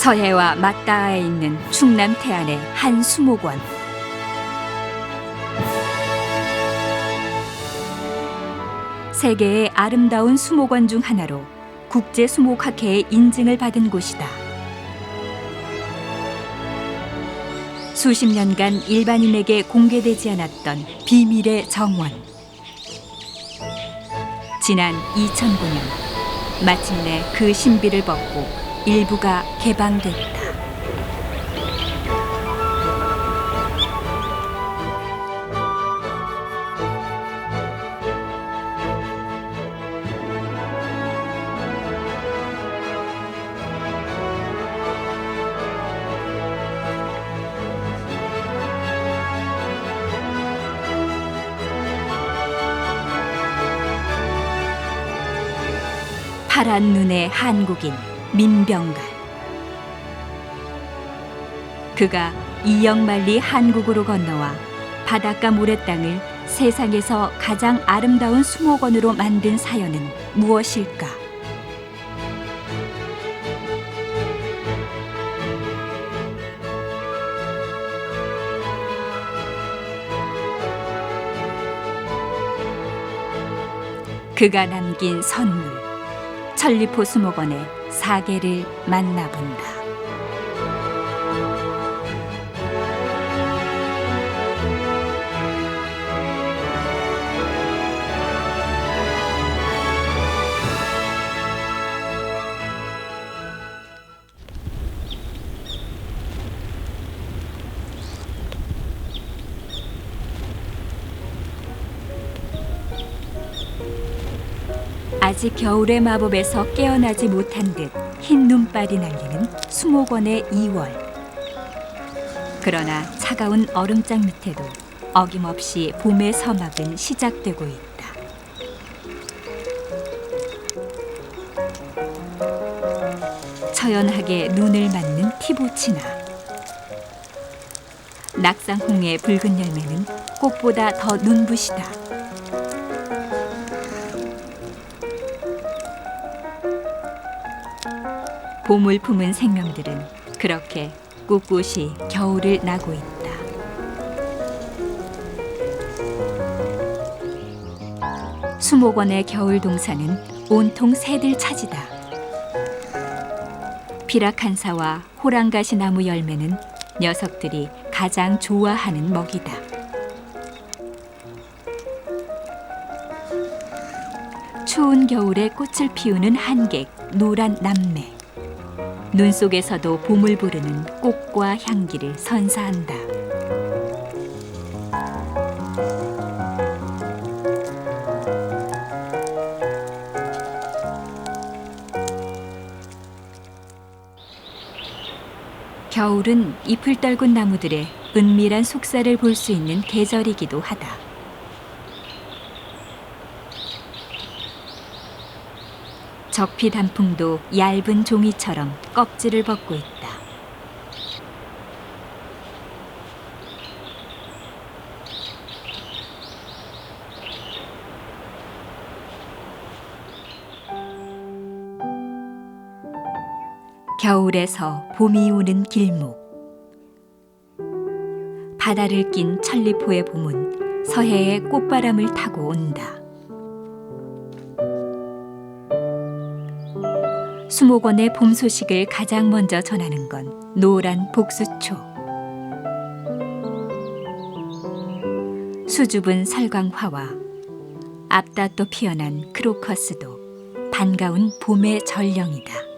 서해와 맞닿아 있는 충남 태안의 한 수목원. 세계의 아름다운 수목원 중 하나로 국제수목학회의 인증을 받은 곳이다. 수십 년간 일반인에게 공개되지 않았던 비밀의 정원. 지난 2009년 마침내 그 신비를 벗고 일부가 개방됐다. 파란 눈의 한국인 민병갈. 그가 이역만리 한국으로 건너와 바닷가 모래땅을 세상에서 가장 아름다운 수목원으로 만든 사연은 무엇일까? 그가 남긴 선물. 천리포 수목원의 사계를 만나본다. 아직 겨울의 마법에서 깨어나지 못한 듯 흰 눈발이 날리는 수목원의 2월. 그러나 차가운 얼음장 밑에도 어김없이 봄의 서막은 시작되고 있다. 처연하게 눈을 맞는 티보치나. 낙상홍의 붉은 열매는 꽃보다 더 눈부시다. 봄을 품은 생명들은 그렇게 꿋꿋이 겨울을 나고 있다. 수목원의 겨울 동산은 온통 새들 차지다. 피라칸사와 호랑가시 나무 열매는 녀석들이 가장 좋아하는 먹이다. 추운 겨울에 꽃을 피우는 한객, 노란 남매. 눈 속에서도 봄을 부르는 꽃과 향기를 선사한다. 겨울은 잎을 떨군 나무들의 은밀한 속살을 볼 수 있는 계절이기도 하다. 적피 단풍도 얇은 종이처럼 껍질을 벗고 있다. 겨울에서 봄이 오는 길목. 바다를 낀 천리포의 봄은 서해의 꽃바람을 타고 온다. 수목원의 봄 소식을 가장 먼저 전하는 건 노란 복수초. 수줍은 설광화와 앞다퉈 피어난 크로커스도 반가운 봄의 전령이다.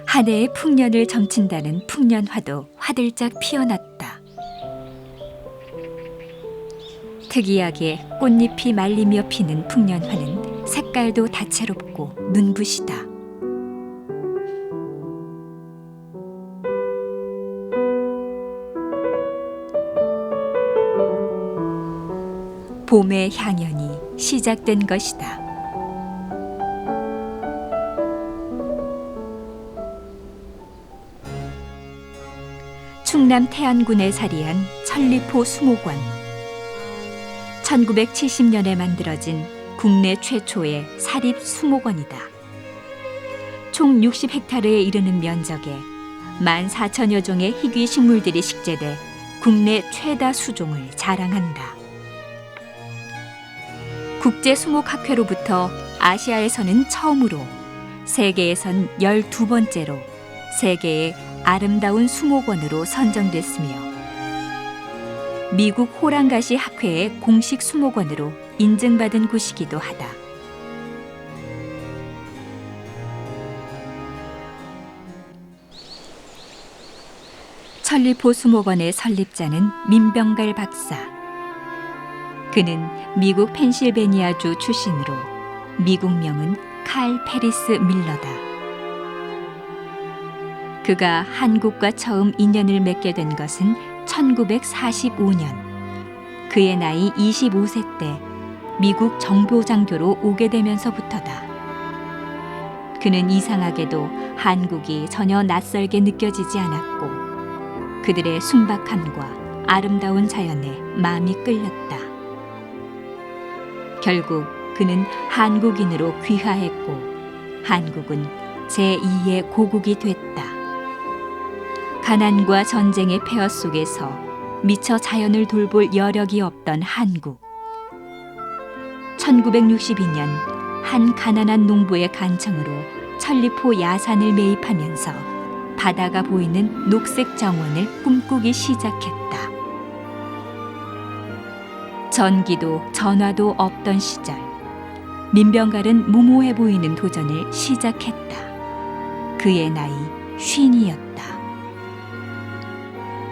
한 해의 풍년을 점친다는 풍년화도 화들짝 피어났다. 특이하게 꽃잎이 말리며 피는 풍년화는 색깔도 다채롭고 눈부시다. 봄의 향연이 시작된 것이다. 충남 태안군에 자리한 천리포 수목원. 1970년에 만들어진 국내 최초의 사립 수목원이다. 총 60헥타르에 이르는 면적에 14,000여 종의 희귀 식물들이 식재돼 국내 최다 수종을 자랑한다. 국제수목학회로부터 아시아에서는 처음으로, 세계에선 12번째로 세계의 아름다운 수목원으로 선정됐으며 미국 호랑가시 학회의 공식 수목원으로 인증받은 곳이기도 하다. 천리포 수목원의 설립자는 민병갈 박사. 그는 미국 펜실베니아주 출신으로 미국명은 칼 페리스 밀러다. 그가 한국과 처음 인연을 맺게 된 것은 1945년. 그의 나이 25세 때 미국 정보장교로 오게 되면서부터다. 그는 이상하게도 한국이 전혀 낯설게 느껴지지 않았고 그들의 순박함과 아름다운 자연에 마음이 끌렸다. 결국 그는 한국인으로 귀화했고 한국은 제2의 고국이 됐다. 가난과 전쟁의 폐허 속에서 미처 자연을 돌볼 여력이 없던 한국. 1962년 한 가난한 농부의 간청으로 천리포 야산을 매입하면서 바다가 보이는 녹색 정원을 꿈꾸기 시작했다. 전기도 전화도 없던 시절, 민병갈은 무모해 보이는 도전을 시작했다. 그의 나이 50이었다.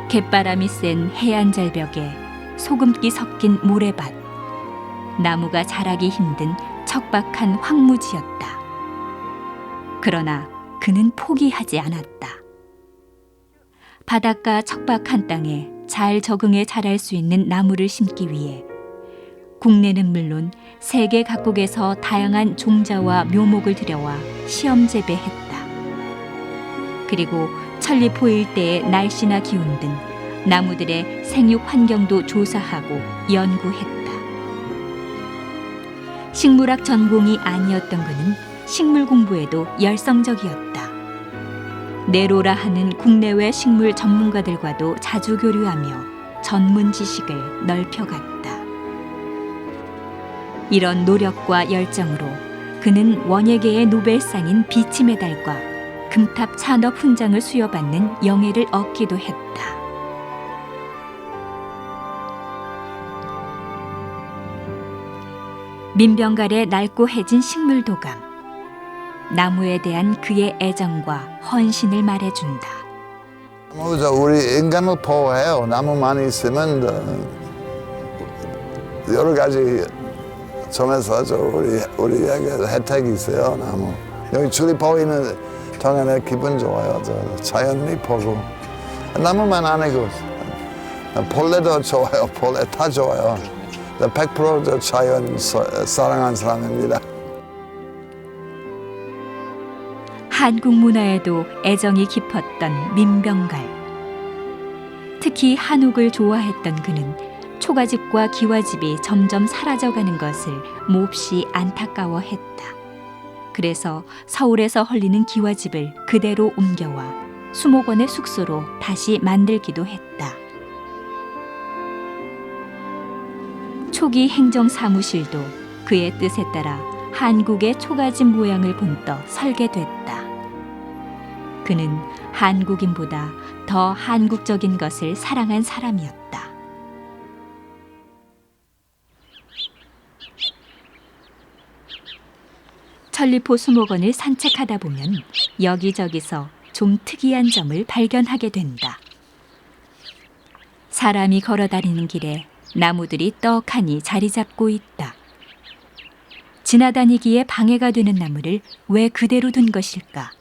갯바람이 센 해안 절벽에 소금기 섞인 모래밭, 나무가 자라기 힘든 척박한 황무지였다. 그러나 그는 포기하지 않았다. 바닷가 척박한 땅에 잘 적응해 자랄 수 있는 나무를 심기 위해 국내는 물론 세계 각국에서 다양한 종자와 묘목을 들여와 시험 재배했다. 그리고 천리포 일대의 날씨나 기온 등 나무들의 생육 환경도 조사하고 연구했다. 식물학 전공이 아니었던 그는 식물 공부에도 열성적이었다. 네로라 하는 국내외 식물 전문가들과도 자주 교류하며 전문 지식을 넓혀갔다. 이런 노력과 열정으로 그는 원예계의 노벨상인 비치 메달과 금탑 찬업 훈장을 수여받는 영예를 얻기도 했다. 민병갈의 낡고 해진 식물 도감, 나무에 대한 그의 애정과 헌신을 말해준다. 우리 인간을 보호해요. 나무만 있으면 여러 가지 점에서 우리에게 혜택이 있어요. 나무. 여기 줄이 보이는 동안에 기분 좋아요. 자연이 보고. 나무만 아니고 벌레도 좋아요. 벌레 다 좋아요. 100% 자연 사랑하는 사람입니다. 한국 문화에도 애정이 깊었던 민병갈. 특히 한옥을 좋아했던 그는 초가집과 기와집이 점점 사라져가는 것을 몹시 안타까워했다. 그래서 서울에서 헐리는 기와집을 그대로 옮겨와 수목원의 숙소로 다시 만들기도 했다. 초기 행정사무실도 그의 뜻에 따라 한국의 초가집 모양을 본떠 설계됐다. 그는 한국인보다 더 한국적인 것을 사랑한 사람이었다. 천리포 수목원을 산책하다 보면 여기저기서 좀 특이한 점을 발견하게 된다. 사람이 걸어다니는 길에 나무들이 떡하니 자리 잡고 있다. 지나다니기에 방해가 되는 나무를 왜 그대로 둔 것일까?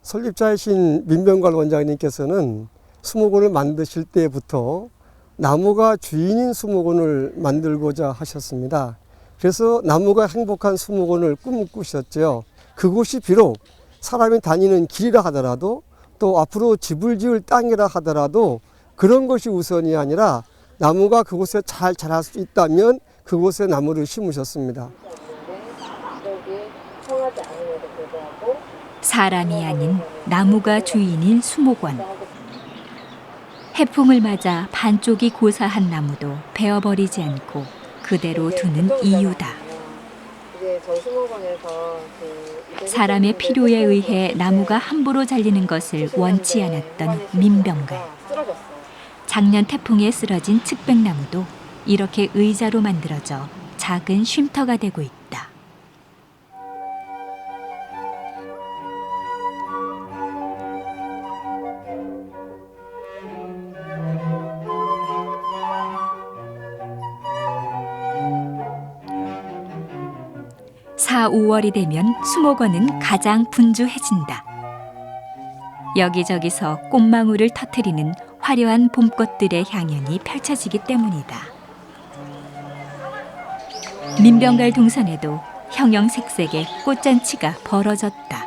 설립자이신 민병갈 원장님께서는 수목원을 만드실 때부터 나무가 주인인 수목원을 만들고자 하셨습니다. 그래서 나무가 행복한 수목원을 꿈꾸셨죠. 그곳이 비록 사람이 다니는 길이라 하더라도 또 앞으로 집을 지을 땅이라 하더라도 그런 것이 우선이 아니라 나무가 그곳에 잘 자랄 수 있다면 그곳에 나무를 심으셨습니다. 사람이 아닌 나무가 주인인 수목원. 해풍을 맞아 반쪽이 고사한 나무도 베어버리지 않고 그대로 두는 이유다. 사람의 필요에 의해 나무가 함부로 잘리는 것을 원치 않았던 민병갈. 작년 태풍에 쓰러진 측백나무도 이렇게 의자로 만들어져 작은 쉼터가 되고 있다. 사, 5월이 되면 수목원은 가장 분주해진다. 여기저기서 꽃망울을 터뜨리는 화려한 봄꽃들의 향연이 펼쳐지기 때문이다. 민병갈 동산에도 형형색색의 꽃잔치가 벌어졌다.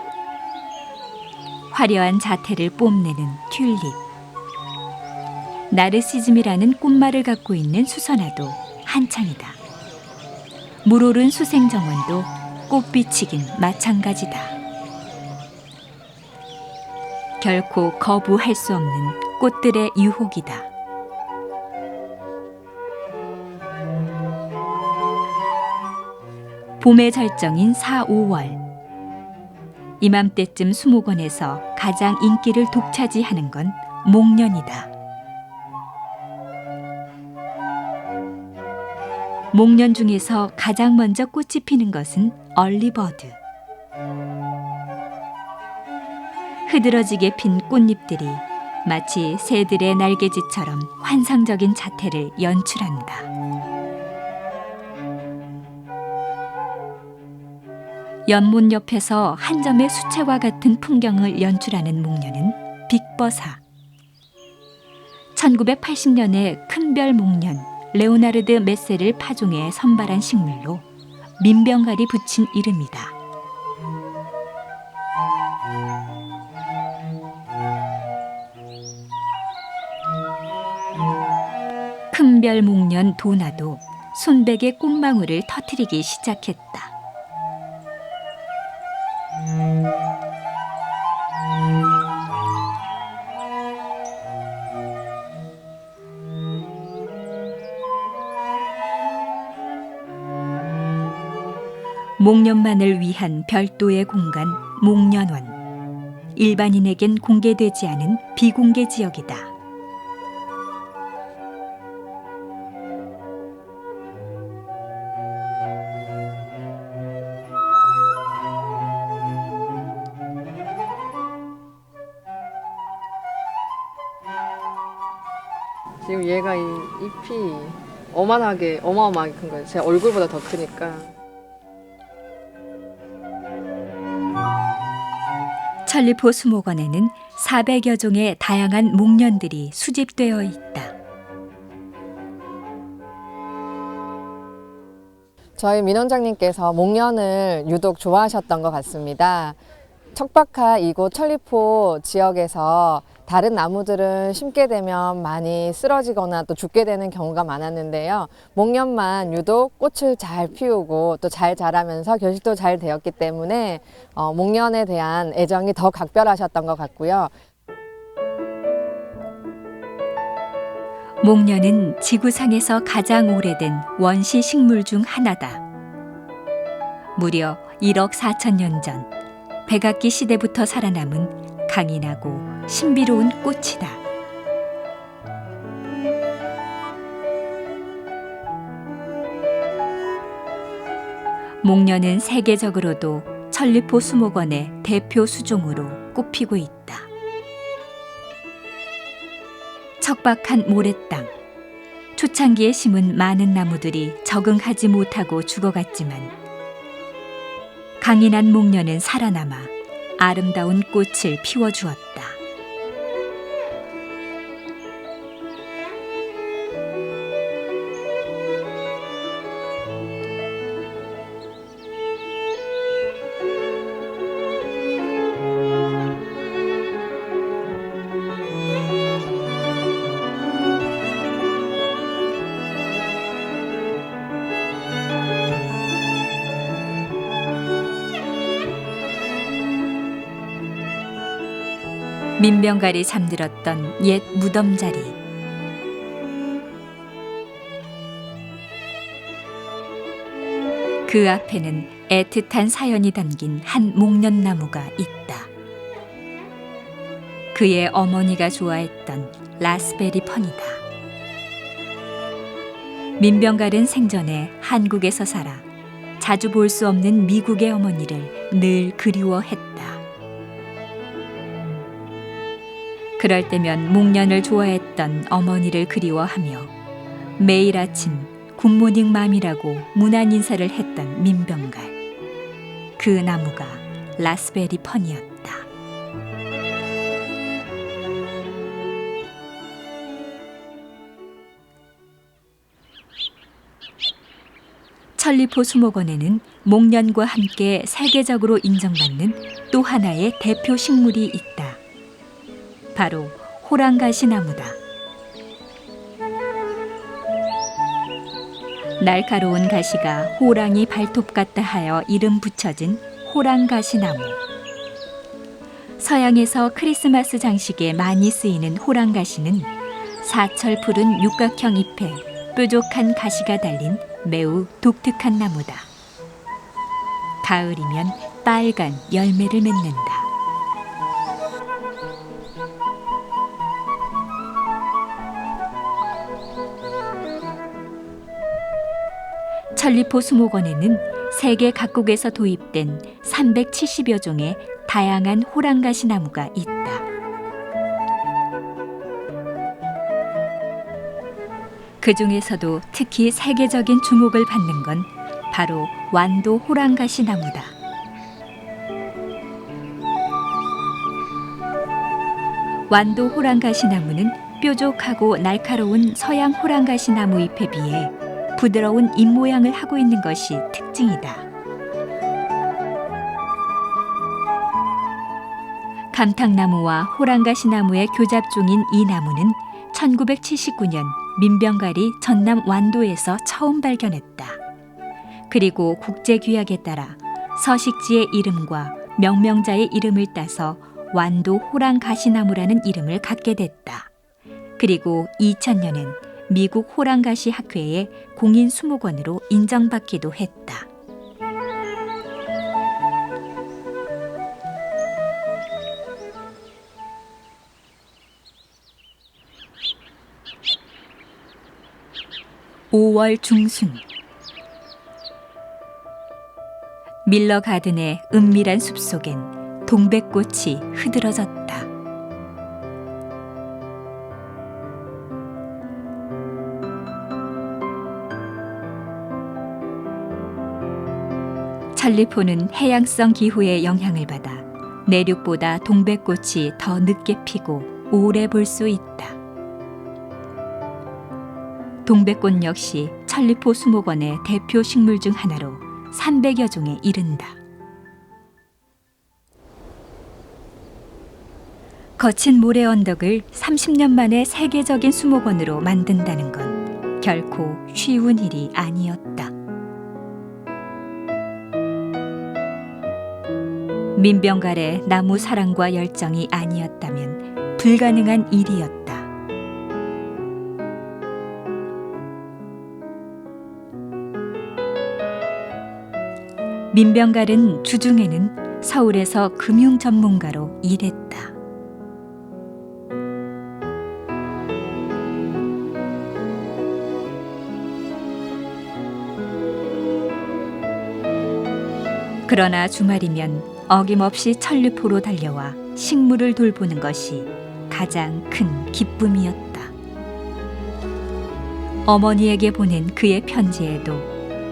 화려한 자태를 뽐내는 튤립, 나르시즘이라는 꽃말을 갖고 있는 수선화도 한창이다. 물오른 수생정원도 꽃비치긴 마찬가지다. 결코 거부할 수 없는 꽃들의 유혹이다. 봄의 절정인 4, 5월. 이맘때쯤 수목원에서 가장 인기를 독차지하는 건 목련이다. 목련 중에서 가장 먼저 꽃이 피는 것은 얼리버드. 흐드러지게 핀 꽃잎들이 마치 새들의 날개짓처럼 환상적인 자태를 연출한다. 연못 옆에서 한 점의 수채화 같은 풍경을 연출하는 목련은 빅버사. 1980년에 큰별 목련 레오나르드 메세를 파종해 선발한 식물로 민병갈이 붙인 이름이다. 큰별 목련 도나도 순백의 꽃망울을 터뜨리기 시작했다. 목련만을 위한 별도의 공간 목련원. 일반인에겐 공개되지 않은 비공개 지역이다. 지금 얘가 이 잎이 어마어마하게 큰 거예요. 제 얼굴보다 더 크니까. 천리포 수목원에는 400여 종의 다양한 목련들이 수집되어 있다. 저희 민 원장님께서 목련을 유독 좋아하셨던 것 같습니다. 척박한 이곳 천리포 지역에서 다른 나무들은 심게 되면 많이 쓰러지거나 또 죽게 되는 경우가 많았는데요. 목련만 유독 꽃을 잘 피우고 또 잘 자라면서 결실도 잘 되었기 때문에 목련에 대한 애정이 더 각별하셨던 것 같고요. 목련은 지구상에서 가장 오래된 원시 식물 중 하나다. 무려 1억 4천년 전 백악기 시대부터 살아남은 강인하고 신비로운 꽃이다. 목련은 세계적으로도 천리포 수목원의 대표 수종으로 꼽히고 있다. 척박한 모래땅, 초창기에 심은 많은 나무들이 적응하지 못하고 죽어갔지만 강인한 목련은 살아남아 아름다운 꽃을 피워주었다. 민병갈이 잠들었던 옛 무덤 자리. 그 앞에는 애틋한 사연이 담긴 한 목련나무가 있다. 그의 어머니가 좋아했던 라스베리 펀이다. 민병갈은 생전에 한국에서 살아 자주 볼 수 없는 미국의 어머니를 늘 그리워했다. 그럴 때면 목련을 좋아했던 어머니를 그리워하며 매일 아침 굿모닝 맘이라고 문안 인사를 했던 민병갈. 그 나무가 라스베리 펀이었다. 천리포 수목원에는 목련과 함께 세계적으로 인정받는 또 하나의 대표 식물이 있다. 바로 호랑가시 나무다. 날카로운 가시가 호랑이 발톱 같다 하여 이름 붙여진 호랑가시 나무. 서양에서 크리스마스 장식에 많이 쓰이는 호랑가시는 사철 푸른 육각형 잎에 뾰족한 가시가 달린 매우 독특한 나무다. 가을이면 빨간 열매를 맺는다. 천리포 수목원에는 세계 각국에서 도입된 370여 종의 다양한 호랑가시 나무가 있다. 그 중에서도 특히 세계적인 주목을 받는 건 바로 완도 호랑가시 나무다. 완도 호랑가시 나무는 뾰족하고 날카로운 서양 호랑가시 나무 잎에 비해 부드러운 잎 모양을 하고 있는 것이 특징이다. 감탕나무와 호랑가시 나무의 교잡종인 이 나무는 1979년 민병갈이 전남 완도에서 처음 발견했다. 그리고 국제규약에 따라 서식지의 이름과 명명자의 이름을 따서 완도 호랑가시나무라는 이름을 갖게 됐다. 그리고 2000년엔 미국 호랑가시 학회의 공인 수목원으로 인정받기도 했다. (5월) 중순 밀러 가든의 은밀한 숲속엔 동백꽃이 흐드러졌다. 천리포는 해양성 기후의 영향을 받아 내륙보다 동백꽃이 더 늦게 피고 오래 볼 수 있다. 동백꽃 역시 천리포 수목원의 대표 식물 중 하나로 300여 종에 이른다. 거친 모래 언덕을 30년 만에 세계적인 수목원으로 만든다는 건 결코 쉬운 일이 아니었다. 민병갈의 나무 사랑과 열정이 아니었다면 불가능한 일이었다. 민병갈은 주중에는 서울에서 금융 전문가로 일했다. 그러나 주말이면 어김없이 천리포로 달려와 식물을 돌보는 것이 가장 큰 기쁨이었다. 어머니에게 보낸 그의 편지에도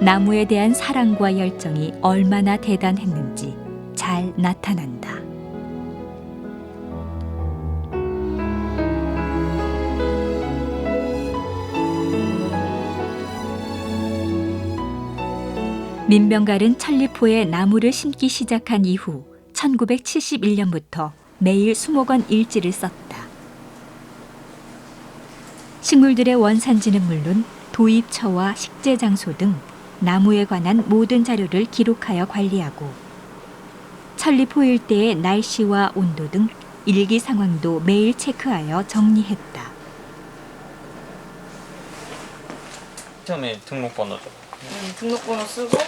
나무에 대한 사랑과 열정이 얼마나 대단했는지 잘 나타난다. 민병갈은 천리포에 나무를 심기 시작한 이후 1971년부터 매일 수목원 일지를 썼다. 식물들의 원산지는 물론 도입처와 식재 장소 등 나무에 관한 모든 자료를 기록하여 관리하고 천리포 일대의 날씨와 온도 등 일기 상황도 매일 체크하여 정리했다. 처음에 등록번호죠. 등록번호 쓰고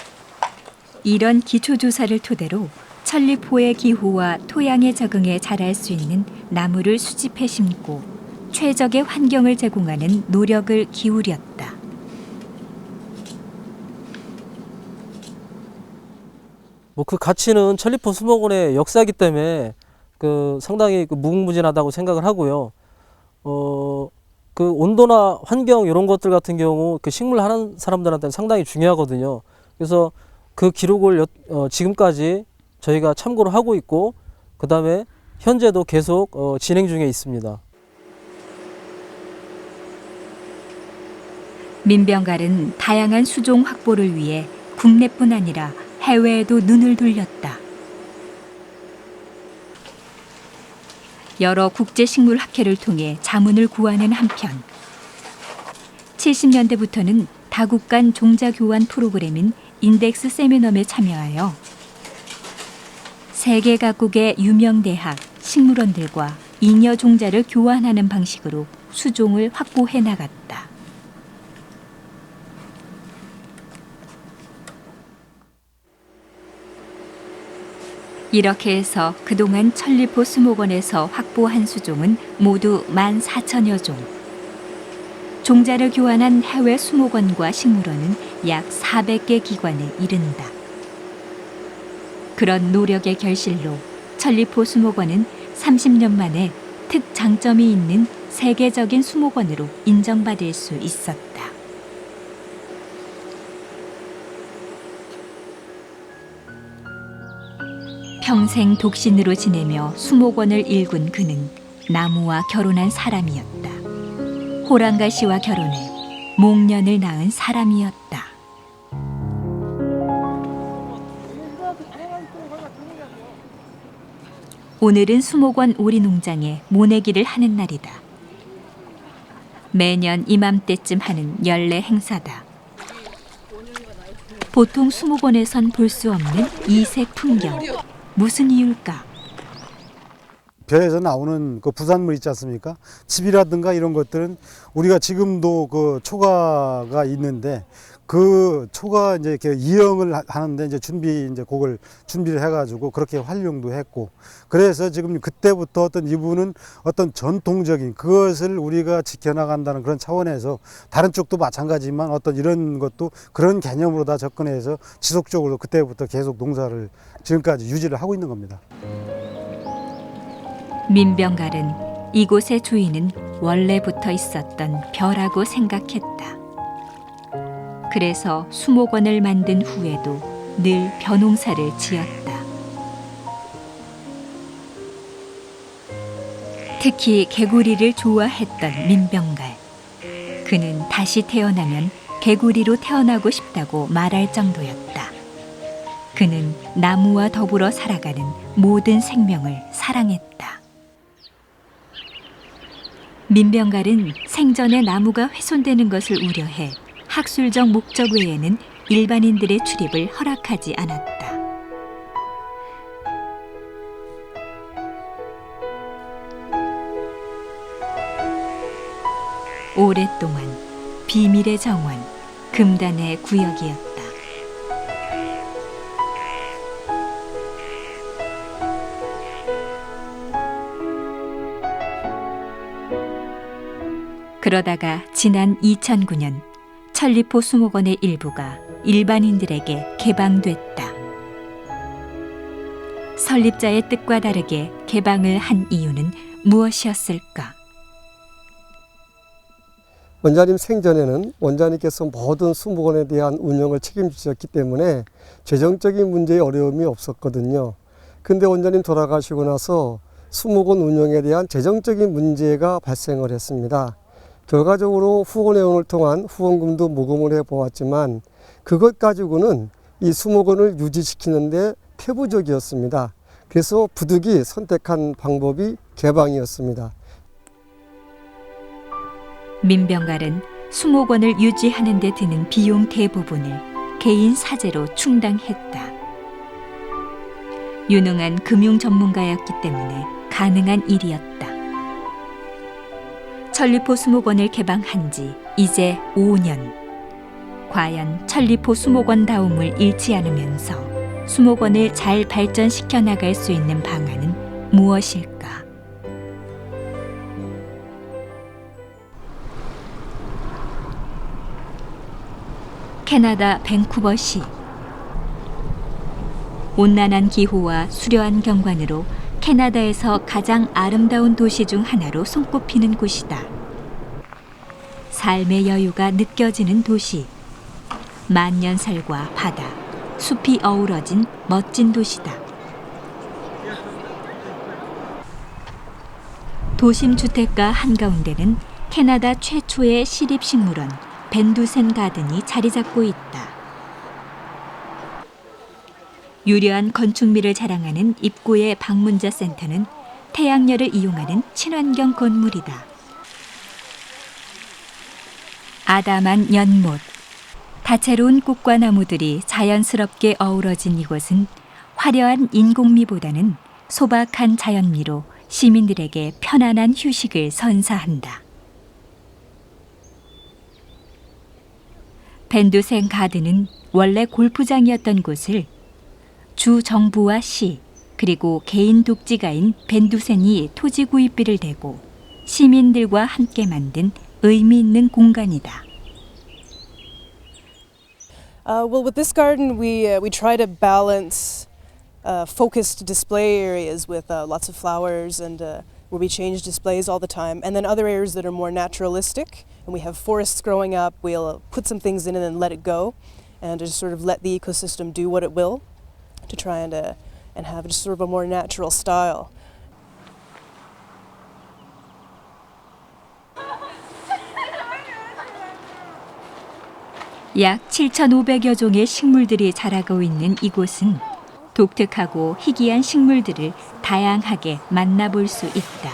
이런 기초조사를 토대로 천리포의 기후와 토양의 적응에 잘할 수 있는 나무를 수집해 심고 최적의 환경을 제공하는 노력을 기울였다. 뭐 그 가치는 천리포 수목원의 역사이기 때문에 상당히 무궁무진하다고 생각을 하고요. 그 온도나 환경 이런 것들 같은 경우 식물 하는 사람들한테는 상당히 중요하거든요. 그래서 그 기록을 지금까지 저희가 참고를 하고 있고, 그 다음에 현재도 계속 진행 중에 있습니다. 민병갈은 다양한 수종 확보를 위해 국내뿐 아니라 해외에도 눈을 돌렸다. 여러 국제식물학회를 통해 자문을 구하는 한편 70년대부터는 다국 간 종자 교환 프로그램인 인덱스 세미넘에 참여하여 세계 각국의 유명 대학, 식물원들과 잉여 종자를 교환하는 방식으로 수종을 확보해 나갔다. 이렇게 해서 그동안 천리포 수목원에서 확보한 수종은 모두 14,000여 종. 종자를 교환한 해외 수목원과 식물원은 약 400개 기관에 이른다. 그런 노력의 결실로 천리포 수목원은 30년 만에 특장점이 있는 세계적인 수목원으로 인정받을 수 있었다. 평생 독신으로 지내며 수목원을 일군 그는 나무와 결혼한 사람이었다. 호랑가시와 결혼해 목련을 낳은 사람이었다. 오늘은 수목원 오리농장에 모내기를 하는 날이다. 매년 이맘때쯤 하는 연례 행사다. 보통 수목원에선 볼 수 없는 이색 풍경. 무슨 이유일까? 벼에서 나오는 그 부산물 있지 않습니까? 즙이라든가 이런 것들은 우리가 지금도 그 초가가 있는데 그 초가 이제 이렇게 이형을 하는데 이제 그걸 준비를 해가지고 그렇게 활용도 했고, 그래서 지금 그때부터 이분은 어떤 전통적인 그것을 우리가 지켜나간다는 그런 차원에서 다른 쪽도 마찬가지지만 어떤 이런 것도 그런 개념으로 다 접근해서 지속적으로 그때부터 계속 농사를 지금까지 유지를 하고 있는 겁니다. 민병갈은 이곳의 주인은 원래부터 있었던 벼라고 생각했다. 그래서 수목원을 만든 후에도 늘 벼농사를 지었다. 특히 개구리를 좋아했던 민병갈. 그는 다시 태어나면 개구리로 태어나고 싶다고 말할 정도였다. 그는 나무와 더불어 살아가는 모든 생명을 사랑했다. 민병갈은 생전에 나무가 훼손되는 것을 우려해 학술적 목적 외에는 일반인들의 출입을 허락하지 않았다. 오랫동안 비밀의 정원, 금단의 구역이었다. 그러다가 지난 2009년 천리포 수목원의 일부가 일반인들에게 개방됐다. 설립자의 뜻과 다르게 개방을 한 이유는 무엇이었을까? 원장님 생전에는 원장님께서 모든 수목원에 대한 운영을 책임지셨기 때문에 재정적인 문제에 어려움이 없었거든요. 근데 원장님 돌아가시고 나서 수목원 운영에 대한 재정적인 문제가 발생을 했습니다. 결과적으로 후원회원을 통한 후원금도 모금을 해보았지만 그것 가지고는 이 수목원을 유지시키는데 태부적이었습니다. 그래서 부득이 선택한 방법이 개방이었습니다. 민병갈은 수목원을 유지하는 데 드는 비용 대부분을 개인 사재로 충당했다. 유능한 금융 전문가였기 때문에 가능한 일이었다. 천리포 수목원을 개방한 지 이제 5년. 과연 천리포 수목원다움을 잃지 않으면서 수목원을 잘 발전시켜 나갈 수 있는 방안은 무엇일까? 캐나다 밴쿠버시. 온난한 기후와 수려한 경관으로 캐나다에서 가장 아름다운 도시 중 하나로 손꼽히는 곳이다. 삶의 여유가 느껴지는 도시. 만년설과 바다, 숲이 어우러진 멋진 도시다. 도심 주택가 한가운데는 캐나다 최초의 시립식물원 벤두센 가든이 자리 잡고 있다. 유려한 건축미를 자랑하는 입구의 방문자 센터는 태양열을 이용하는 친환경 건물이다. 아담한 연못, 다채로운 꽃과 나무들이 자연스럽게 어우러진 이곳은 화려한 인공미보다는 소박한 자연미로 시민들에게 편안한 휴식을 선사한다. 벤두센 가든은 원래 골프장이었던 곳을 주 정부와 시 그리고 개인 독지가인 벤두센이 토지 구입비를 대고 시민들과 함께 만든 의미 있는 공간이다. Well, with this garden, we try to balance focused display areas with lots of flowers and where we change displays all the time, and then other areas that are more naturalistic. And we have forests growing up. We'll put some things in and then let it go, and just sort of let the ecosystem do what it will, to try and have just sort of a more natural style. 약 7,500여 종의 식물들이 자라고 있는 이곳은 독특하고 희귀한 식물들을 다양하게 만나볼 수 있다.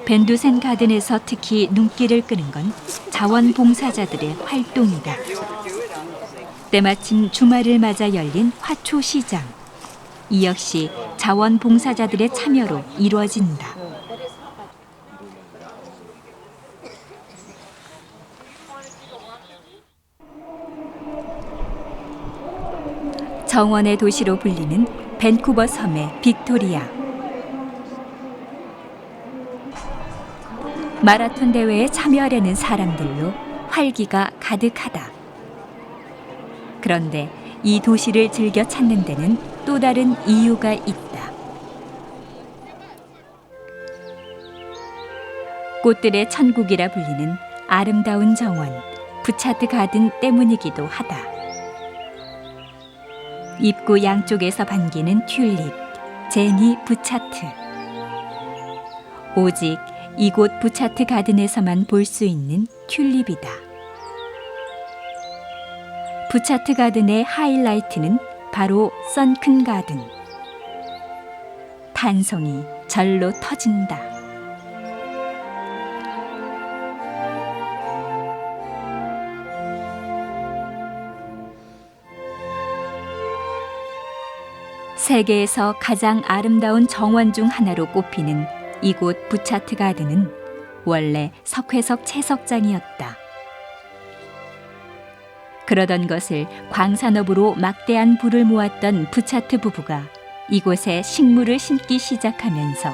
벤두센 가든에서 특히 눈길을 끄는 건 자원봉사자들의 활동이다. 때마침 주말을 맞아 열린 화초 시장. 이 역시 자원봉사자들의 참여로 이루어진다. 정원의 도시로 불리는 밴쿠버 섬의 빅토리아. 마라톤 대회에 참여하려는 사람들로 활기가 가득하다. 그런데 이 도시를 즐겨 찾는 데는 또 다른 이유가 있다. 꽃들의 천국이라 불리는 아름다운 정원, 부차트 가든 때문이기도 하다. 입구 양쪽에서 반기는 튤립, 제니 부차트. 오직 이곳 부차트 가든에서만 볼 수 있는 튤립이다. 부차트 가든의 하이라이트는 바로 선큰 가든. 탄성이 절로 터진다. 세계에서 가장 아름다운 정원 중 하나로 꼽히는 이곳 부차트 가든은 원래 석회석 채석장이었다. 그러던 것을 광산업으로 막대한 부를 모았던 부차트 부부가 이곳에 식물을 심기 시작하면서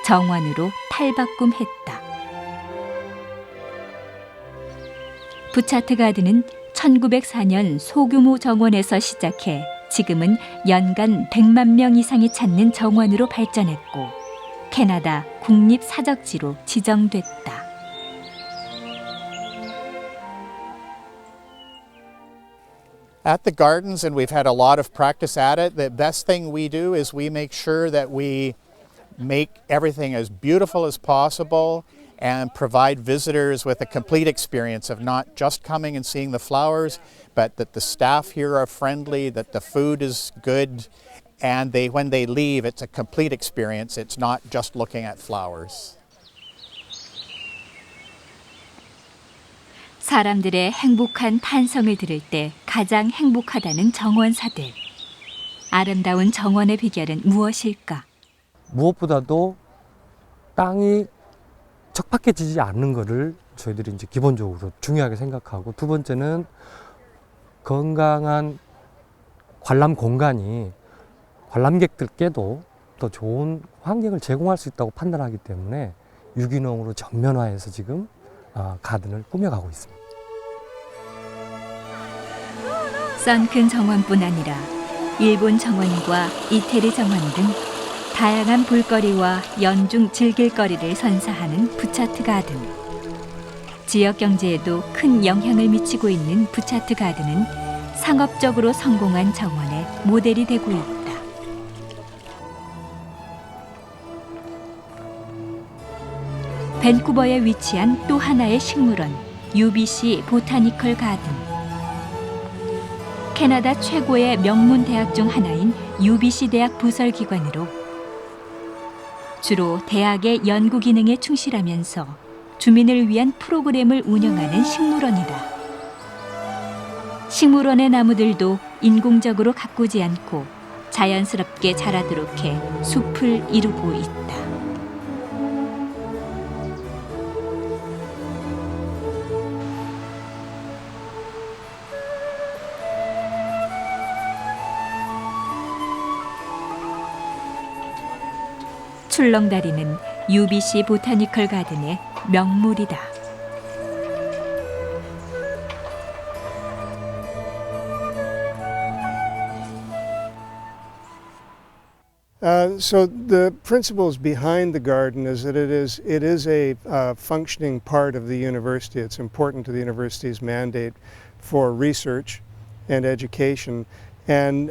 정원으로 탈바꿈했다. 부차트 가든은 1904년 소규모 정원에서 시작해 지금은 연간 100만 명 이상이 찾는 정원으로 발전했고 캐나다 국립사적지로 지정됐다. At the gardens, and we've had a lot of practice at it, the best thing we do is we make sure that we make everything as beautiful as possible and provide visitors with a complete experience of not just coming and seeing the flowers, but that the staff here are friendly, that the food is good, and when they leave, it's a complete experience. It's not just looking at flowers. 사람들의 행복한 탄성을 들을 때 가장 행복하다는 정원사들. 아름다운 정원의 비결은 무엇일까? 무엇보다도 땅이 척박해지지 않는 것을 저희들이 이제 기본적으로 중요하게 생각하고, 두 번째는 건강한 관람 공간이 관람객들께도 더 좋은 환경을 제공할 수 있다고 판단하기 때문에 유기농으로 전면화해서 지금 가든을 꾸며가고 있습니다. 썬큰 정원뿐 아니라 일본 정원과 이태리 정원 등 다양한 볼거리와 연중 즐길거리를 선사하는 부차트 가든. 지역 경제에도 큰 영향을 미치고 있는 부차트 가든은 상업적으로 성공한 정원의 모델이 되고 있다. 밴쿠버에 위치한 또 하나의 식물원, UBC 보타니컬 가든. 캐나다 최고의 명문 대학 중 하나인 UBC 대학 부설기관으로 주로 대학의 연구 기능에 충실하면서 주민을 위한 프로그램을 운영하는 식물원이다. 식물원의 나무들도 인공적으로 가꾸지 않고 자연스럽게 자라도록 해 숲을 이루고 있다. 출렁다리는 UBC 보타니컬 가든의 명물이다. So the principles behind the garden is that it is a functioning part of the university. It's important to the university's mandate for research and education, and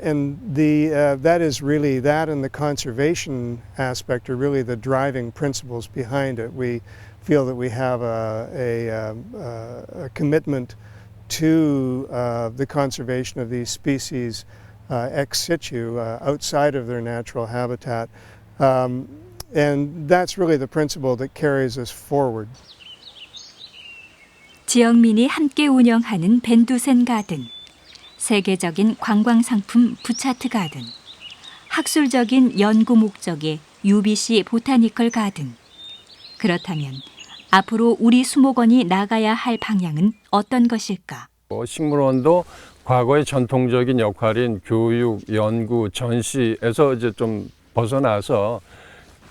that is really, that and the conservation aspect are really the driving principles behind it. We feel that we have a commitment to the conservation of these species ex situ, outside of their natural habitat. And that's really the principle that carries us forward. 지역민이 함께 운영하는 벤두센 가든, 세계적인 관광 상품 부차트 가든, 학술적인 연구 목적의 UBC 보타니컬 가든. 그렇다면 앞으로 우리 수목원이 나가야 할 방향은 어떤 것일까? 식물원도 과거의 전통적인 역할인 교육, 연구, 전시에서 이제 좀 벗어나서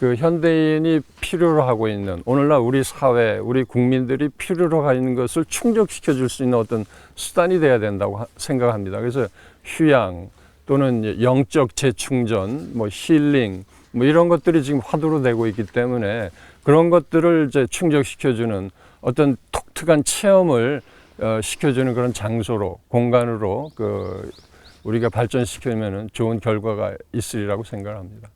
그 현대인이 필요로 하고 있는, 오늘날 우리 사회, 우리 국민들이 필요로 하고 있는 것을 충족시켜 줄 수 있는 어떤 수단이 돼야 된다고 생각합니다. 그래서 휴양 또는 영적 재충전, 뭐 힐링, 뭐 이런 것들이 지금 화두로 되고 있기 때문에 그런 것들을 이제 충족시켜 주는 어떤 독특한 체험을 시켜주는 그런 장소로, 공간으로 우리가 발전시키면 좋은 결과가 있으리라고 생각합니다.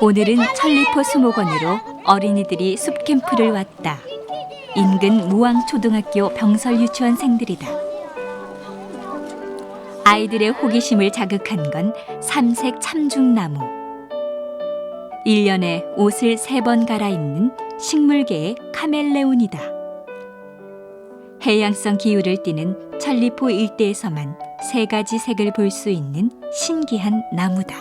오늘은 천리포 수목원으로 어린이들이 숲 캠프를 왔다. 인근 무왕초등학교 병설 유치원생들이다. 아이들의 호기심을 자극한 건 삼색 참중나무. 1년에 옷을 3번 갈아입는 식물계의 카멜레온이다. 해양성 기후를 띠는 천리포 일대에서만 3가지 색을 볼 수 있는 신기한 나무다.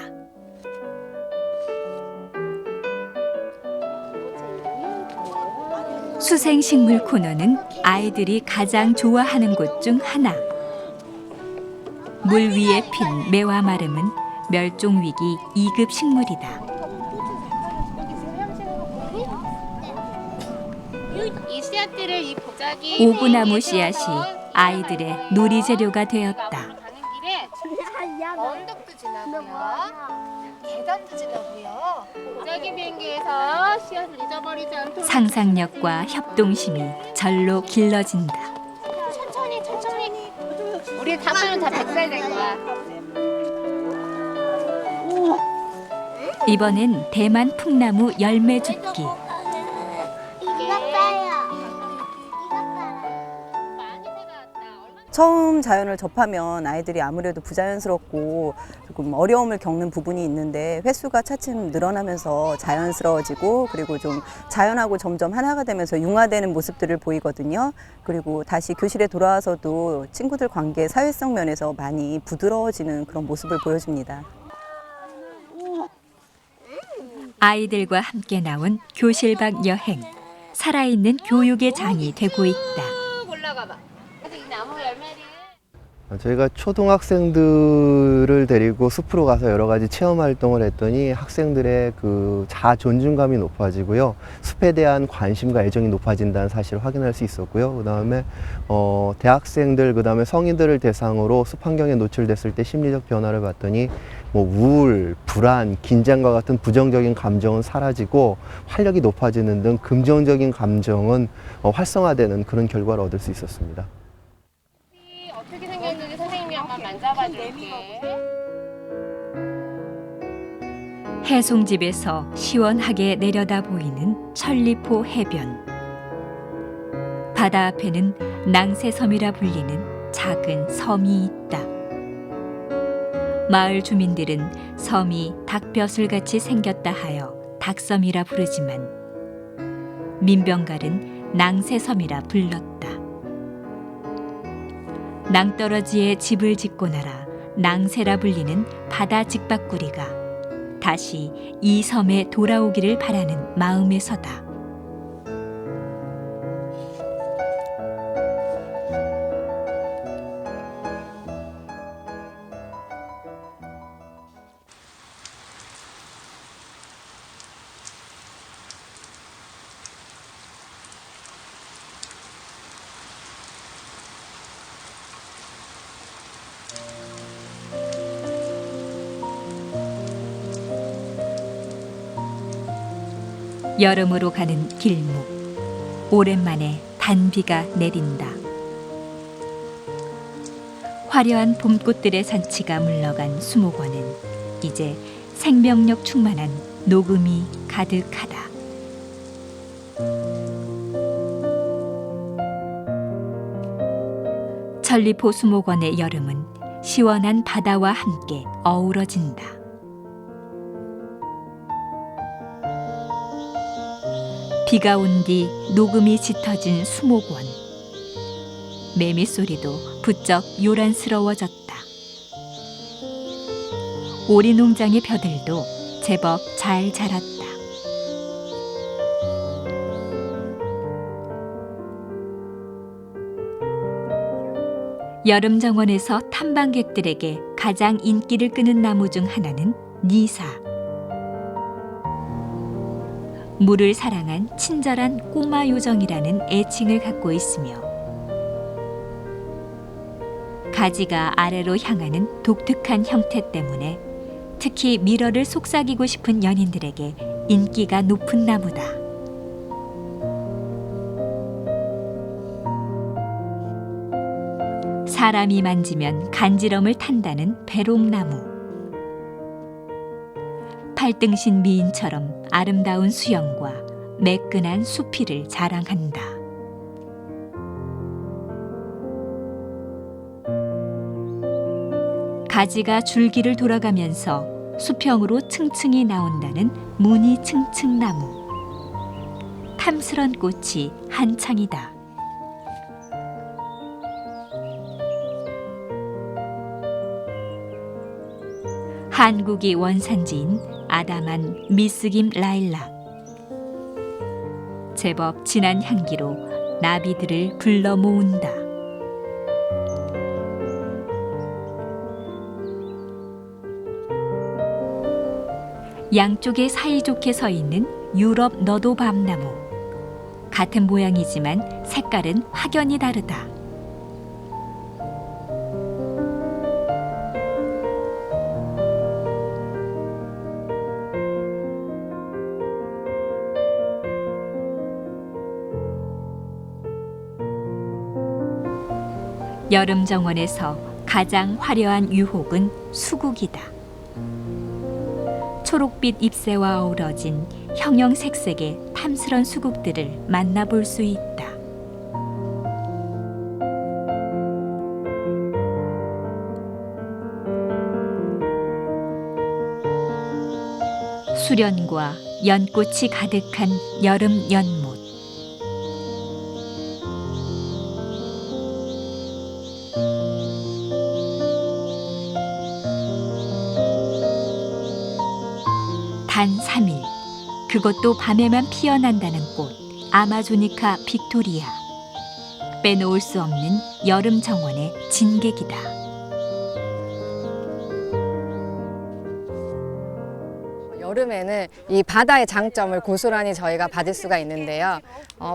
수생식물 코너는 아이들이 가장 좋아하는 곳 중 하나. 물 위에 핀 매화 마름은 멸종위기 2급 식물이다. 오구나무 씨앗이 아이들의 놀이 재료가 되었다. 언덕도 지나고요. 계단도 지나고요. 보자기 비행기에서 씨앗을 잊어버리지 않도록 상상력과 협동심이 절로 길러진다. 천천히. 우리 다음에는 다 100살 될 거야. 이번엔 대만 풍나무 열매 줍기. 처음 자연을 접하면 아이들이 아무래도 부자연스럽고 조금 어려움을 겪는 부분이 있는데 횟수가 차츰 늘어나면서 자연스러워지고 그리고 좀 자연하고 점점 하나가 되면서 융화되는 모습들을 보이거든요. 그리고 다시 교실에 돌아와서도 친구들 관계 사회성 면에서 많이 부드러워지는 그런 모습을 보여줍니다. 아이들과 함께 나온 교실 밖 여행. 살아있는 교육의 장이 되고 있다. 올라가봐. 이 나무 열매를. 저희가 초등학생들을 데리고 숲으로 가서 여러 가지 체험 활동을 했더니 학생들의 그 자아 존중감이 높아지고요. 숲에 대한 관심과 애정이 높아진다는 사실을 확인할 수 있었고요. 그다음에 대학생들 그다음에 성인들을 대상으로 숲 환경에 노출됐을 때 심리적 변화를 봤더니 뭐 우울, 불안, 긴장과 같은 부정적인 감정은 사라지고 활력이 높아지는 등 긍정적인 감정은 활성화되는 그런 결과를 얻을 수 있었습니다. 어떻게 생겼는지 선생님이 한번 만져봐 줄게. 해송집에서 시원하게 내려다 보이는 천리포 해변. 바다 앞에는 낭새섬이라 불리는 작은 섬이 있다. 마을 주민들은 섬이 닭벼슬같이 생겼다 하여 닭섬이라 부르지만 민병갈은 낭새섬이라 불렀다. 낭떠러지에 집을 짓고 나라 낭새라 불리는 바다 직박구리가 다시 이 섬에 돌아오기를 바라는 마음에서다. 여름으로 가는 길목. 오랜만에 단비가 내린다. 화려한 봄꽃들의 산치가 물러간 수목원은 이제 생명력 충만한 녹음이 가득하다. 천리포 수목원의 여름은 시원한 바다와 함께 어우러진다. 비가 온 뒤 녹음이 짙어진 수목원. 매미소리도 부쩍 요란스러워졌다. 오리농장의 벼들도 제법 잘 자랐다. 여름 정원에서 탐방객들에게 가장 인기를 끄는 나무 중 하나는 니사. 물을 사랑한 친절한 꼬마 요정이라는 애칭을 갖고 있으며 가지가 아래로 향하는 독특한 형태 때문에 특히 미러를 속삭이고 싶은 연인들에게 인기가 높은 나무다. 사람이 만지면 간지럼을 탄다는 배롱나무. 팔등신 미인처럼 아름다운 수영과 매끈한 수피를 자랑한다. 가지가 줄기를 돌아가면서 수평으로 층층이 나온다는 무늬층층나무. 탐스런 꽃이 한창이다. 한국이 원산지인 아담한 미스김 라일락. 제법 진한 향기로 나비들을 불러 모은다. 양쪽에 사이좋게 서 있는 유럽 너도밤나무. 같은 모양이지만 색깔은 확연히 다르다. 여름 정원에서 가장 화려한 유혹은 수국이다. 초록빛 잎새와 어우러진 형형색색의 탐스런 수국들을 만나볼 수 있다. 수련과 연꽃이 가득한 여름 연못. 단 3일, 그것도 밤에만 피어난다는 꽃, 아마조니카 빅토리아. 빼놓을 수 없는 여름 정원의 진객이다. 여름에는 이 바다의 장점을 고스란히 저희가 받을 수가 있는데요.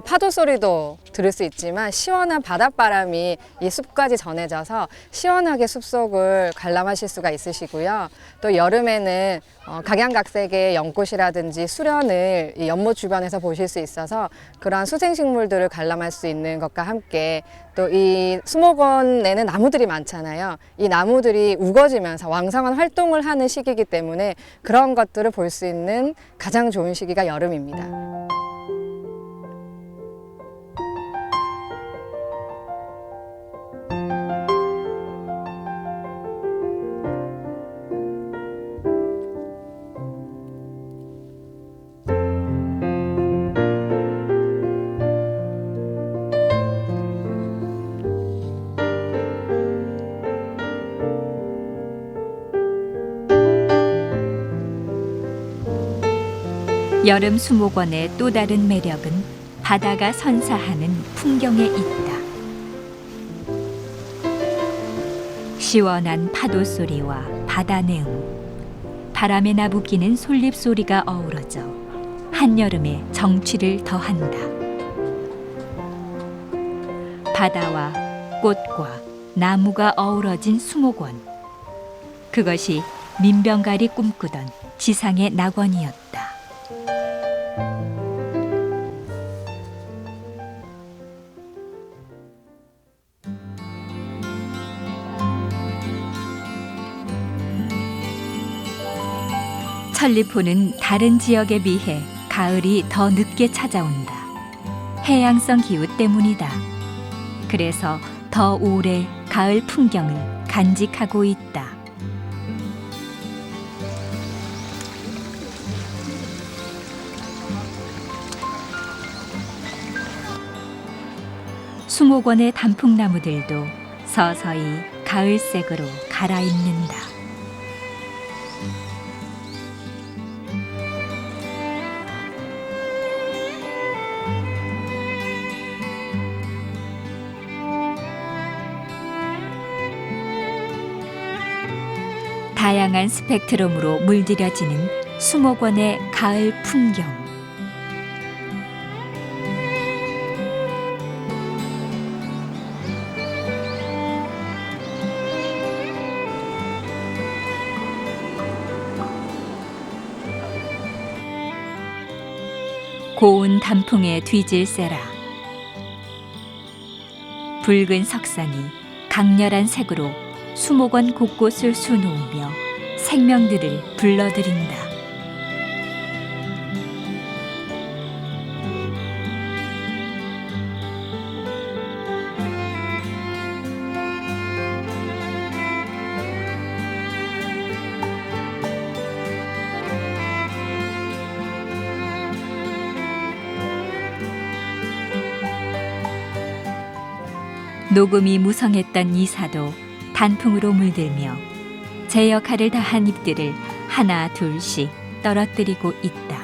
파도 소리도 들을 수 있지만 시원한 바닷바람이 이 숲까지 전해져서 시원하게 숲속을 관람하실 수가 있으시고요. 또 여름에는 각양각색의 연꽃이라든지 수련을 이 연못 주변에서 보실 수 있어서 그러한 수생식물들을 관람할 수 있는 것과 함께 또 이 수목원에는 나무들이 많잖아요. 이 나무들이 우거지면서 왕성한 활동을 하는 시기이기 때문에 그런 것들을 볼 수 있는 가장 좋은 시기가 여름입니다. 여름 수목원의 또 다른 매력은 바다가 선사하는 풍경에 있다. 시원한 파도 소리와 바다 내음, 바람에 나부끼는 솔잎 소리가 어우러져 한여름의 정취를 더한다. 바다와 꽃과 나무가 어우러진 수목원. 그것이 민병갈이 꿈꾸던 지상의 낙원이었다. 천리포는 다른 지역에 비해 가을이 더 늦게 찾아온다. 해양성 기후 때문이다. 그래서 더 오래 가을 풍경을 간직하고 있다. 수목원의 단풍나무들도 서서히 가을색으로 갈아입는다. 다양한 스펙트럼으로 물들여지는 수목원의 가을 풍경. 고운 단풍에 뒤질세라. 붉은 석산이 강렬한 색으로 수목원 곳곳을 수놓으며 생명들을 불러들인다. 녹음이 무성했던 이사도 단풍으로 물들며 제 역할을 다한 잎들을 하나 둘씩 떨어뜨리고 있다.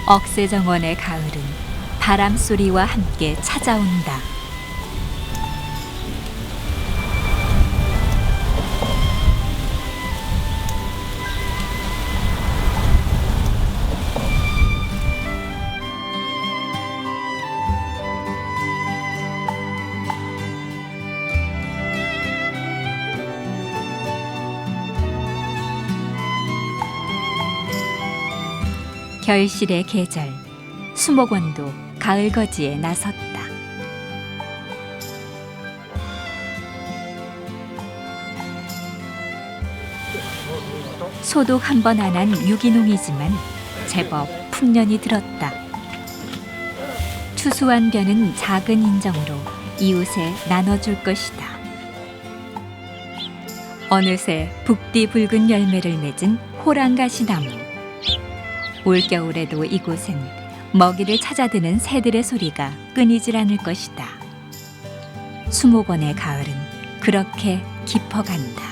억새정원의 가을은 바람소리와 함께 찾아온다. 결실의 계절, 수목원도 가을거지에 나섰다. 소독 한 번 안 한 유기농이지만 제법 풍년이 들었다. 추수한 벼는 작은 인정으로 이웃에 나눠줄 것이다. 어느새 북디 붉은 열매를 맺은 호랑가시나무. 올겨울에도 이곳은 먹이를 찾아드는 새들의 소리가 끊이질 않을 것이다. 수목원의 가을은 그렇게 깊어간다.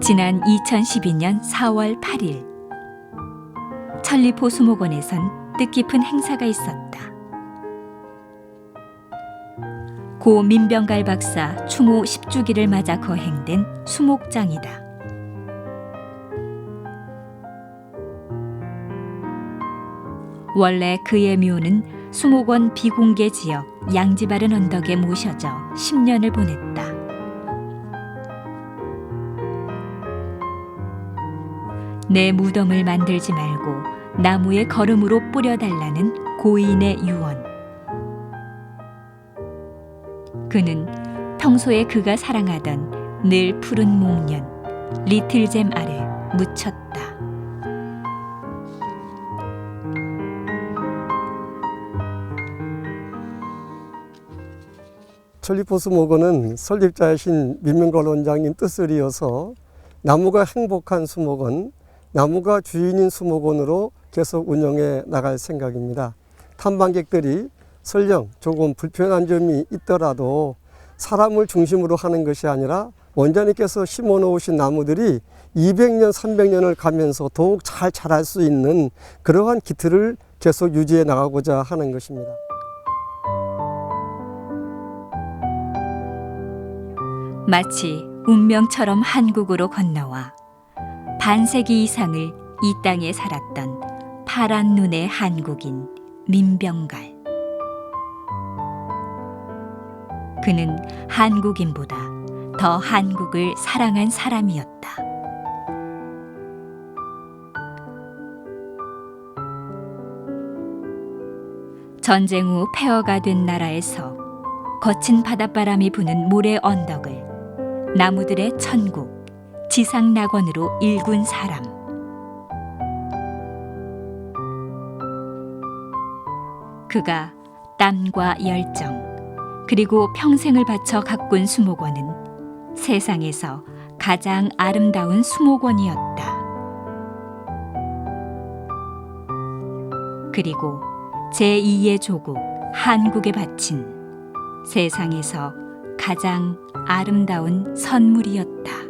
지난 2012년 4월 8일 천리포 수목원에선 뜻깊은 행사가 있었다. 고 민병갈 박사 추모 10주기를 맞아 거행된 수목장이다. 원래 그의 묘는 수목원 비공개 지역 양지바른 언덕에 모셔져 10년을 보냈다. 내 무덤을 만들지 말고 나무에 거름으로 뿌려달라는 고인의 유언. 그는 평소에 그가 사랑하던 늘 푸른 목련, 리틀잼 아래 묻혔다. 천리포 수목원은 설립자이신 민명걸 원장님 뜻을 이어서 나무가 행복한 수목원, 나무가 주인인 수목원으로 계속 운영해 나갈 생각입니다. 탐방객들이 설령 조금 불편한 점이 있더라도 사람을 중심으로 하는 것이 아니라 원장님께서 심어 놓으신 나무들이 200년, 300년을 가면서 더욱 잘 자랄 수 있는 그러한 기틀을 계속 유지해 나가고자 하는 것입니다. 마치 운명처럼 한국으로 건너와 반세기 이상을 이 땅에 살았던 파란 눈의 한국인 민병갈. 그는 한국인보다 더 한국을 사랑한 사람이었다. 전쟁 후 폐허가 된 나라에서 거친 바닷바람이 부는 모래 언덕을 나무들의 천국, 지상낙원으로 일군 사람. 그가 땀과 열정, 그리고 평생을 바쳐 가꾼 수목원은 세상에서 가장 아름다운 수목원이었다. 그리고 제2의 조국 한국에 바친 세상에서 가장 아름다운 선물이었다.